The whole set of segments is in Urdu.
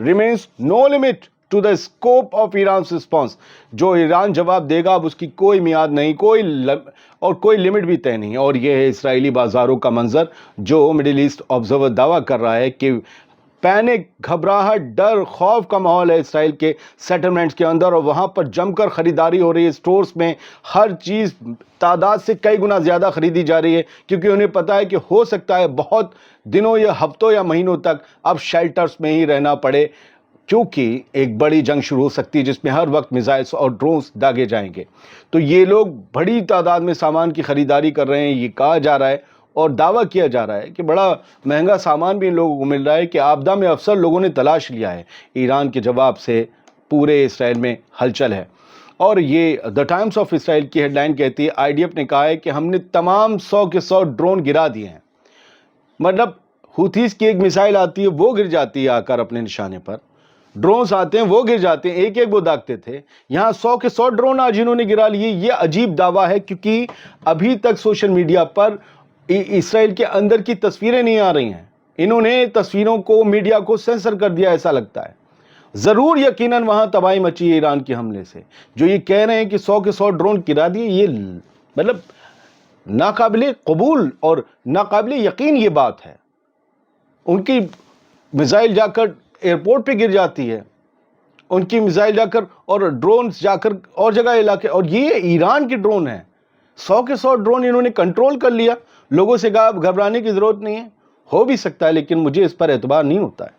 remains no limit to the scope of Iran's response. جو ایران جواب دے گا اب اس کی کوئی میعاد نہیں، کوئی لمٹ بھی طے نہیں. اور یہ ہے اسرائیلی بازاروں کا منظر جو مڈل ایسٹ آبزرور دعویٰ کر رہا ہے کہ پینک، گھبراہٹ، ڈر، خوف کا ماحول ہے اسرائیل کے سیٹلمنٹس کے اندر، اور وہاں پر جم کر خریداری ہو رہی ہے. سٹورز میں ہر چیز تعداد سے کئی گنا زیادہ خریدی جا رہی ہے، کیونکہ انہیں پتا ہے کہ ہو سکتا ہے بہت دنوں یا ہفتوں یا مہینوں تک اب شیلٹرز میں ہی رہنا پڑے، کیونکہ ایک بڑی جنگ شروع ہو سکتی ہے جس میں ہر وقت میزائلز اور ڈرونز داغے جائیں گے. تو یہ لوگ بڑی تعداد میں سامان کی خریداری کر رہے ہیں. یہ کہا جا رہا ہے اور دعویٰ کیا جا رہا ہے کہ بڑا مہنگا سامان بھی ان لوگوں کو مل رہا ہے کہ آبدہ میں افسر لوگوں نے تلاش لیا ہے. ایران کے جواب سے پورے اسرائیل میں ہلچل ہے. اور یہ دا ٹائمز آف اسرائیل کی ہیڈ لائن کہتی ہے IDF نے کہا ہے کہ ہم نے تمام 100 کے 100 ڈرون گرا دیے ہیں. مطلب ہوتھیز کی ایک میزائل آتی ہے وہ گر جاتی ہے آ کر اپنے نشانے پر، ڈرونز آتے ہیں وہ گر جاتے ہیں، ایک ایک وہ داغتے تھے. یہاں 100 کے 100 ڈرون آج انہوں نے گرا لیے. یہ عجیب دعویٰ ہے کیونکہ ابھی تک سوشل میڈیا پر اسرائیل کے اندر کی تصویریں نہیں آ رہی ہیں. انہوں نے تصویروں کو، میڈیا کو سینسر کر دیا ایسا لگتا ہے. ضرور یقیناً وہاں تباہی مچی ہے ایران کے حملے سے. جو یہ کہہ رہے ہیں کہ 100 کے 100 ڈرون گرا دیے، یہ مطلب ناقابل قبول اور ناقابل یقین یہ بات ہے. ان کی میزائل جا کر ایئرپورٹ پہ گر جاتی ہے، ان کی میزائل جا کر اور ڈرونز جا کر اور جگہ علاقے، اور یہ ایران کے ڈرون ہیں. 100 کے 100 ڈرون انہوں نے کنٹرول کر لیا. لوگوں سے کہا گھبرانے کی ضرورت نہیں ہے. ہو بھی سکتا ہے لیکن مجھے اس پر اعتبار نہیں ہوتا ہے.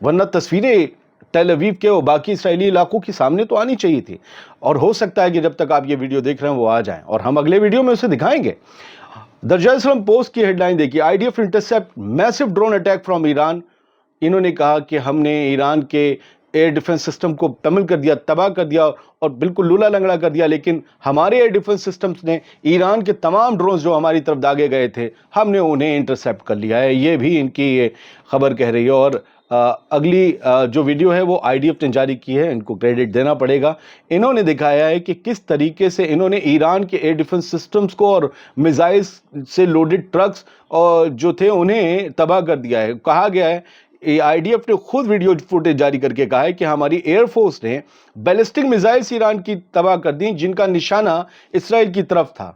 ورنہ تصویریں ٹیل اویو کے اور باقی اسرائیلی علاقوں کی سامنے تو آنی چاہیے تھی. اور ہو سکتا ہے کہ جب تک آپ یہ ویڈیو دیکھ رہے ہیں وہ آ جائیں اور ہم اگلے ویڈیو میں اسے دکھائیں گے. دا جیروسلم پوسٹ کی ہیڈ لائن دیکھیے، IDF intercept massive drone attack from Iran. انہوں نے کہا کہ ہم نے ایران کے ایئر ڈیفنس سسٹم کو پمل کر دیا، تباہ کر دیا اور بالکل لولا لنگڑا کر دیا، لیکن ہمارے ایئر ڈیفنس سسٹمز نے ایران کے تمام ڈرونز جو ہماری طرف داغے گئے تھے ہم نے انہیں انٹرسیپٹ کر لیا ہے. یہ بھی ان کی یہ خبر کہہ رہی ہے. اور اگلی جو ویڈیو ہے وہ IDF نے جاری کی ہے، ان کو کریڈٹ دینا پڑے گا. انہوں نے دکھایا ہے کہ کس طریقے سے انہوں نے ایران کے ایئر ڈیفنس سسٹمز کو اور میزائلز سے لوڈڈ ٹرکس اور جو تھے انہیں تباہ کر دیا ہے. کہا گیا ہے IDF نے خود ویڈیو فوٹیج جاری کر کے کہا ہے کہ ہماری ایئر فورس نے بیلسٹک میزائلز ایران کی تباہ کر دیں جن کا نشانہ اسرائیل کی طرف تھا.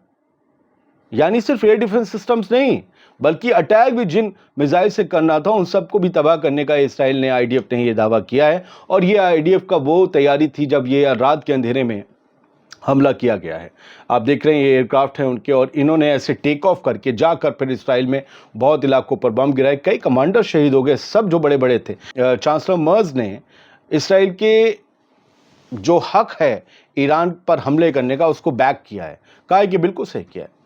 یعنی صرف ایئر ڈیفنس سسٹمز نہیں بلکہ اٹیک بھی جن میزائل سے کرنا تھا ان سب کو بھی تباہ کرنے کا اسرائیل نے IDF نے یہ دعویٰ کیا ہے. اور یہ IDF کا وہ تیاری تھی جب یہ رات کے اندھیرے میں حملہ کیا گیا ہے. آپ دیکھ رہے ہیں یہ ایئرکرافٹ ہیں ان کے، اور انہوں نے ایسے ٹیک آف کر کے جا کر پھر اسرائیل میں بہت علاقوں پر بم گرائے. کئی کمانڈر شہید ہو گئے، سب جو بڑے بڑے تھے. چانسلر مرز نے اسرائیل کے جو حق ہے ایران پر حملے کرنے کا اس کو بیک کیا ہے، کہا ہے کہ بالکل صحیح کیا ہے.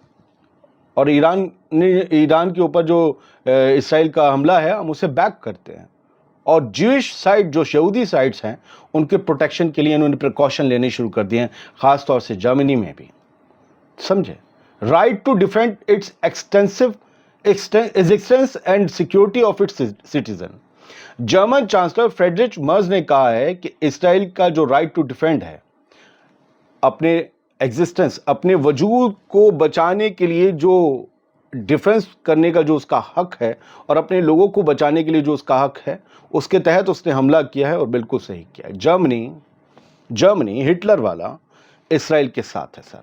اور ایران کے اوپر جو اسرائیل کا حملہ ہے ہم اسے بیک کرتے ہیں. اور جوئش سائٹ، جو یہودی سائٹس ہیں ان کے پروٹیکشن کے لیے انہوں نے پریکاشن لینے شروع کر دیے ہیں، خاص طور سے جرمنی میں بھی. سمجھے؟ Right to defend its existence and security of its citizen. German chancellor Friedrich Merz نے کہا ہے کہ اسرائیل کا جو رائٹ ٹو ڈیفینڈ ہے، اپنے ایگزسٹنس، اپنے وجود کو بچانے کے لیے جو ڈیفنس کرنے کا جو اس کا حق ہے اور اپنے لوگوں کو بچانے کے لیے جو اس کا حق ہے، اس کے تحت اس نے حملہ کیا ہے اور بالکل صحیح کیا ہے. جرمنی ہٹلر والا اسرائیل کے ساتھ ہے. سر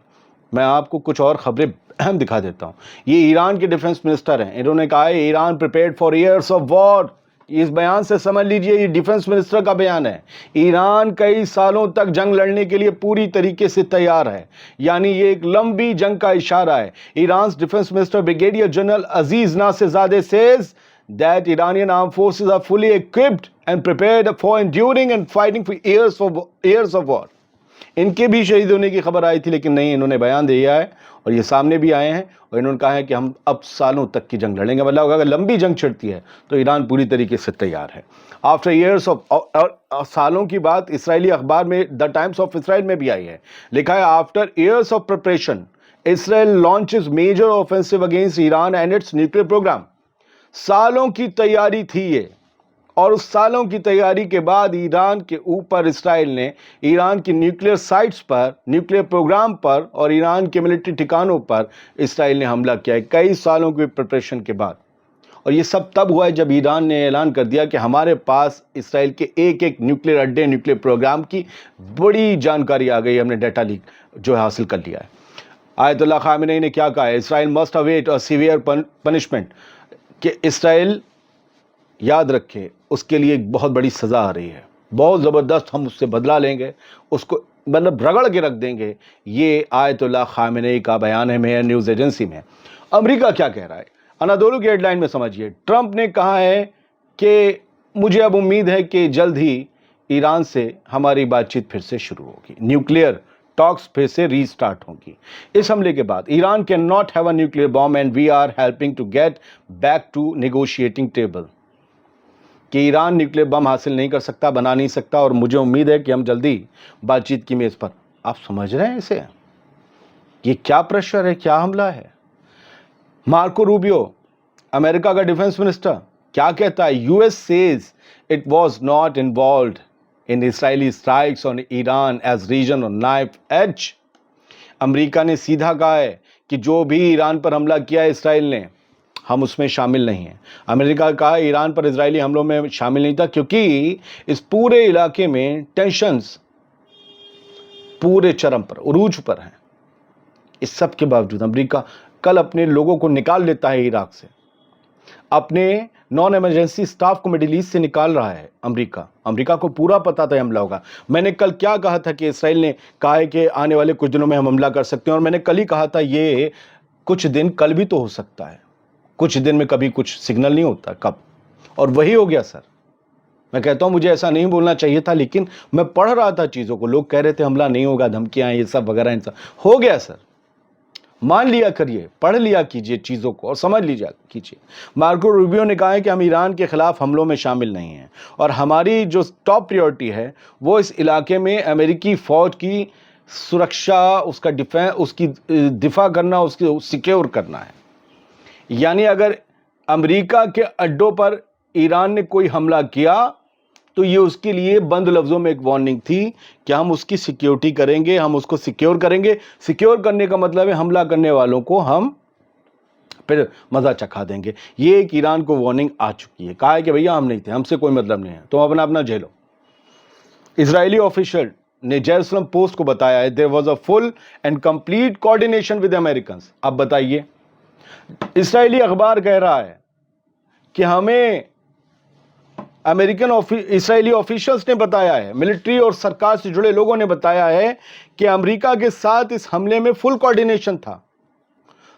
میں آپ کو کچھ اور خبریں اہم دکھا دیتا ہوں. یہ ایران کے ڈیفنس منسٹر ہیں، انہوں نے کہا ہے Iran prepared for years of war. اس بیان سے سمجھ لیجئے یہ ڈیفنس منسٹر کا بیان ہے. ایران کئی سالوں تک جنگ لڑنے کے لیے پوری طریقے سے تیار ہے، یعنی یہ ایک لمبی جنگ کا اشارہ ہے. Iran's defence minister brigadier general Aziz Nasirzadeh says that Iranian armed forces are fully equipped and prepared for enduring and fighting for years of war. ان کے بھی شہید ہونے کی خبر آئی تھی لیکن نہیں، انہوں نے بیان دیا ہے اور یہ سامنے بھی آئے ہیں اور انہوں نے کہا ہے کہ ہم اب سالوں تک کی جنگ لڑیں گے. مطلب اگر لمبی جنگ چھڑتی ہے تو ایران پوری طریقے سے تیار ہے. آفٹر ایئرس آف، سالوں کی بات اسرائیلی اخبار میں دا ٹائمز آف اسرائیل میں بھی آئی ہے. لکھا ہے after years of preparation Israel launches major offensive against Iran and its nuclear program. سالوں کی تیاری تھی یہ، اور اس سالوں کی تیاری کے بعد ایران کے اوپر اسرائیل نے ایران کی نیوکلیئر سائٹس پر، نیوکلیئر پروگرام پر اور ایران کے ملٹری ٹھکانوں پر اسرائیل نے حملہ کیا ہے کئی سالوں کی پریپریشن کے بعد. اور یہ سب تب ہوا ہے جب ایران نے اعلان کر دیا کہ ہمارے پاس اسرائیل کے ایک ایک نیوکلیئر اڈے نیوکلیئر پروگرام کی بڑی جانکاری آ گئی، ہم نے ڈیٹا لیک جو ہے حاصل کر لیا ہے۔ آیت اللہ خامنئی نے کیا کہا ہے؟ اسرائیل مسٹ اویٹ اے سیویئر پنشمنٹ، کہ اسرائیل یاد رکھے اس کے لیے ایک بہت بڑی سزا آ رہی ہے، بہت زبردست، ہم اس سے بدلہ لیں گے، اس کو مطلب رگڑ کے رکھ دیں گے۔ یہ آیت اللہ خامنئی کا بیان ہے میئر نیوز ایجنسی میں۔ امریکہ کیا کہہ رہا ہے؟ انادولو کی ہیڈ لائن میں سمجھیے، ٹرمپ نے کہا ہے کہ مجھے اب امید ہے کہ جلد ہی ایران سے ہماری بات چیت پھر سے شروع ہوگی، نیوکلیئر ٹاکس پھر سے ری سٹارٹ ہوگی۔ اس حملے کے بعد Iran can not have a nuclear bomb and we are helping to get back to negotiating table, کہ ایران نیوکلیئر بم حاصل نہیں کر سکتا، بنا نہیں سکتا، اور مجھے امید ہے کہ ہم جلدی بات چیت کی میز پر۔ آپ سمجھ رہے ہیں اسے؟ یہ کیا پریشر ہے، کیا حملہ ہے؟ مارکو روبیو، امریکہ کا ڈیفنس منسٹر، کیا کہتا ہے؟ U S says it was not involved in Israeli strikes on Iran as region اور نائف ایج۔ امریکہ نے سیدھا کہا ہے کہ جو بھی ایران پر حملہ کیا ہے اسرائیل نے، ہم اس میں شامل نہیں ہیں۔ امریکہ نے کہا ایران پر اسرائیلی حملوں میں شامل نہیں تھا کیونکہ اس پورے علاقے میں ٹینشنز پورے چرم پر، عروج پر ہیں۔ اس سب کے باوجود امریکہ کل اپنے لوگوں کو نکال لیتا ہے عراق سے، اپنے نان ایمرجنسی سٹاف کو مڈل ایسٹ سے نکال رہا ہے۔ امریکہ کو پورا پتا تھا حملہ ہوگا۔ میں نے کل کیا کہا تھا کہ اسرائیل نے کہا ہے کہ آنے والے کچھ دنوں میں ہم حملہ کر سکتے ہیں، اور میں نے کل ہی کہا تھا یہ کچھ دن کل بھی تو ہو سکتا ہے، کچھ دن میں کبھی کچھ سگنل نہیں ہوتا کب، اور وہی ہو گیا سر۔ میں کہتا ہوں مجھے ایسا نہیں بولنا چاہیے تھا، لیکن میں پڑھ رہا تھا چیزوں کو، لوگ کہہ رہے تھے حملہ نہیں ہوگا، دھمکیاں یہ سب وغیرہ، ان سب ہو گیا سر۔ مان لیا کریے، پڑھ لیا کیجئے چیزوں کو اور سمجھ لیا کیجئے۔ مارکو روبیو نے کہا ہے کہ ہم ایران کے خلاف حملوں میں شامل نہیں ہیں، اور ہماری جو ٹاپ پریورٹی ہے وہ اس علاقے میں امریکی فوج کی سرکشا، اس کا اس کی دفاع کرنا، اس کی سیکیور کرنا ہے۔ یعنی اگر امریکہ کے اڈوں پر ایران نے کوئی حملہ کیا تو یہ اس کے لیے بند لفظوں میں ایک وارننگ تھی کہ ہم اس کی سیکیورٹی کریں گے، ہم اس کو سیکیور کریں گے۔ سیکیور کرنے کا مطلب ہے حملہ کرنے والوں کو ہم پھر مزہ چکھا دیں گے۔ یہ ایک ایران کو وارننگ آ چکی ہے، کہا ہے کہ بھیا ہم نہیں تھے، ہم سے کوئی مطلب نہیں ہے، تم اپنا جھیلو۔ اسرائیلی آفیشل نے جیروسلم پوسٹ کو بتایا ہے there was a full and complete coordination with Americans۔ اب بتائیے، اسرائیلی اخبار کہہ رہا ہے کہ ہمیں اسرائیلی آفیشلز نے بتایا ہے، ملٹری اور سرکار سے جڑے لوگوں نے بتایا ہے کہ امریکہ کے ساتھ اس حملے میں فل کوارڈینیشن تھا،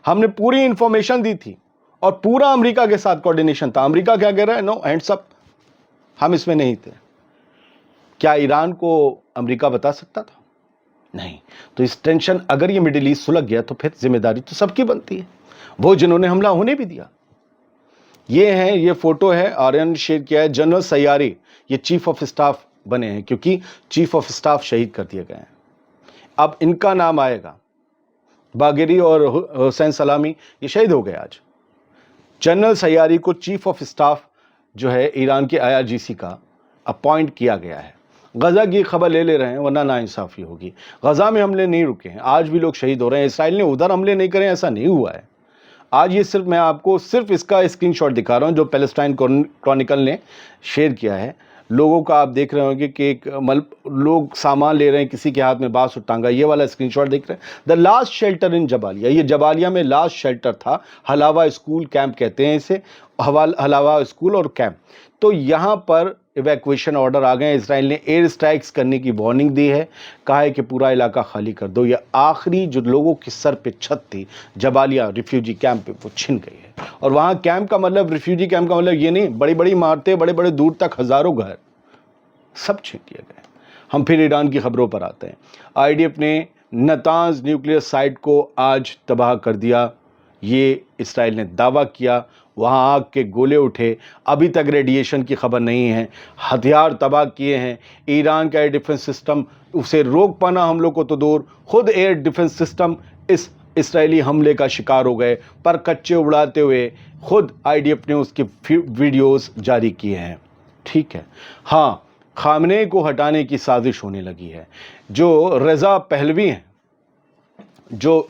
ہم نے پوری انفارمیشن دی تھی اور پورا امریکہ کے ساتھ کوارڈینیشن تھا۔ امریکہ کیا کہہ رہا ہے؟ نو ہینڈز اپ، ہم اس میں نہیں تھے۔ کیا ایران کو امریکہ بتا سکتا تھا؟ نہیں۔ تو اس ٹینشن، اگر یہ مڈل ایسٹ سلگ گیا تو پھر ذمہ داری تو سب کی بنتی ہے، وہ جنہوں نے حملہ ہونے بھی دیا۔ یہ فوٹو ہے، آرین شیئر کیا ہے، جنرل سیاری، یہ چیف آف اسٹاف بنے ہیں کیونکہ چیف آف اسٹاف شہید کر دیے گئے ہیں۔ اب ان کا نام آئے گا، باگری اور حسین سلامی یہ شہید ہو گئے آج۔ جنرل سیاری کو چیف آف اسٹاف جو ہے ایران کے IRGC کا اپوائنٹ کیا گیا ہے۔ غزہ کی خبر لے رہے ہیں ورنہ ناانصافی ہوگی۔ غزہ میں حملے نہیں رکے ہیں، آج بھی لوگ شہید ہو رہے ہیں۔ اسرائیل نے ادھر حملے نہیں کرے، ایسا نہیں ہوا ہے۔ آج یہ میں آپ کو صرف اس کا اسکرین شاٹ دکھا رہا ہوں جو پیلسٹائن کرونیکل نے شیئر کیا ہے۔ لوگوں کا آپ دیکھ رہے ہوں گے کہ لوگ سامان لے رہے ہیں، کسی کے ہاتھ میں بانس اور ٹانگا، یہ والا اسکرین شاٹ دیکھ رہے ہیں۔ The last shelter in Jabalia, یہ جبالیہ میں لاسٹ شیلٹر تھا، حلاوہ اسکول کیمپ کہتے ہیں اسے، حلاوہ اسکول اور کیمپ۔ تو یہاں پر ایویکویشن آرڈر آ گئے ہیں۔ اسرائیل نے ایئر اسٹرائکس کرنے کی وارننگ دی ہے، کہا ہے کہ پورا علاقہ خالی کر دو۔ یہ آخری جو لوگوں کی سر پہ چھت تھی جبالیہ ریفیوجی کیمپ پہ، وہ چھن گئی ہے۔ اور وہاں کیمپ کا مطلب، ریفیوجی کیمپ کا مطلب یہ نہیں بڑی بڑی عمارتیں، بڑے بڑے دور تک ہزاروں گھر سب چھن کیے گئے۔ ہم پھر ایران کی خبروں پر آتے ہیں۔ IDF نے نتانز نیوکلیئر سائٹ کو آج تباہ کر دیا، یہ اسرائیل نے دعویٰ کیا۔ وہاں آگ کے گولے اٹھے، ابھی تک ریڈیشن کی خبر نہیں ہے، ہتھیار تباہ کیے ہیں۔ ایران کا ایئر ڈیفنس سسٹم اسے روک پانا حملوں کو تو دور، خود ایئر ڈیفنس سسٹم اس اسرائیلی حملے کا شکار ہو گئے، پر کچے اڑاتے ہوئے خود IDF نے اس کی ویڈیوز جاری کیے ہیں۔ ٹھیک ہے، ہاں، خامنئی کو ہٹانے کی سازش ہونے لگی ہے۔ جو رضا پہلوی ہیں، جو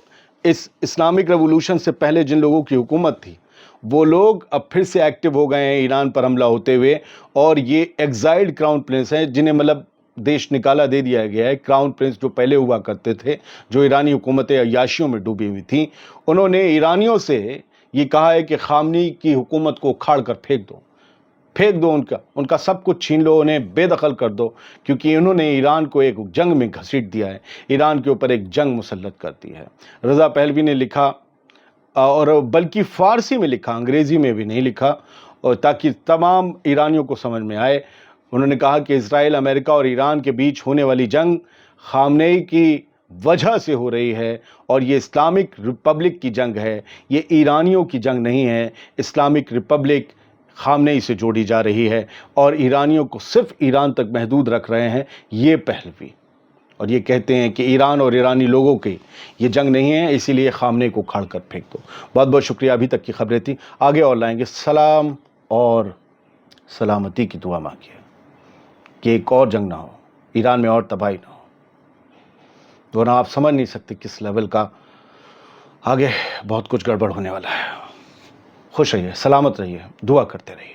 اس اسلامک ریولوشن سے پہلے جن لوگوں کی حکومت تھی، وہ لوگ اب پھر سے ایکٹیو ہو گئے ہیں ایران پر حملہ ہوتے ہوئے، اور یہ ایگزائلڈ کراؤن پرنس ہیں جنہیں مطلب دیش نکالا دے دیا گیا ہے۔ کراؤن پرنس جو پہلے ہوا کرتے تھے، جو ایرانی حکومت عیاشیوں میں ڈوبی ہوئی تھیں، انہوں نے ایرانیوں سے یہ کہا ہے کہ خامنئی کی حکومت کو اکھاڑ کر پھینک دو، ان کا سب کچھ چھین لو، انہیں بے دخل کر دو، کیونکہ انہوں نے ایران کو ایک جنگ میں گھسیٹ دیا ہے، ایران کے اوپر ایک جنگ مسلط کر دی ہے۔ رضا پہلوی نے لکھا، اور بلکہ فارسی میں لکھا، انگریزی میں بھی نہیں لکھا، اور تاکہ تمام ایرانیوں کو سمجھ میں آئے۔ انہوں نے کہا کہ اسرائیل، امریکہ اور ایران کے بیچ ہونے والی جنگ خامنئی کی وجہ سے ہو رہی ہے، اور یہ اسلامک ریپبلک کی جنگ ہے، یہ ایرانیوں کی جنگ نہیں ہے۔ اسلامک ریپبلک خامنئی سے جوڑی جا رہی ہے، اور ایرانیوں کو صرف ایران تک محدود رکھ رہے ہیں یہ پہلوی، اور یہ کہتے ہیں کہ ایران اور ایرانی لوگوں کی یہ جنگ نہیں ہے، اسی لیے خامنئی کو کھاڑ کر پھینک دو۔ بہت بہت شکریہ، ابھی تک کی خبریں تھیں، آگے اور لائیں گے۔ سلام اور سلامتی کی دعا مانگیے کہ ایک اور جنگ نہ ہو، ایران میں اور تباہی نہ ہو، ورنہ آپ سمجھ نہیں سکتے کس لیول کا آگے بہت کچھ گڑبڑ ہونے والا ہے۔ خوش رہیے، سلامت رہیے، دعا کرتے رہیے۔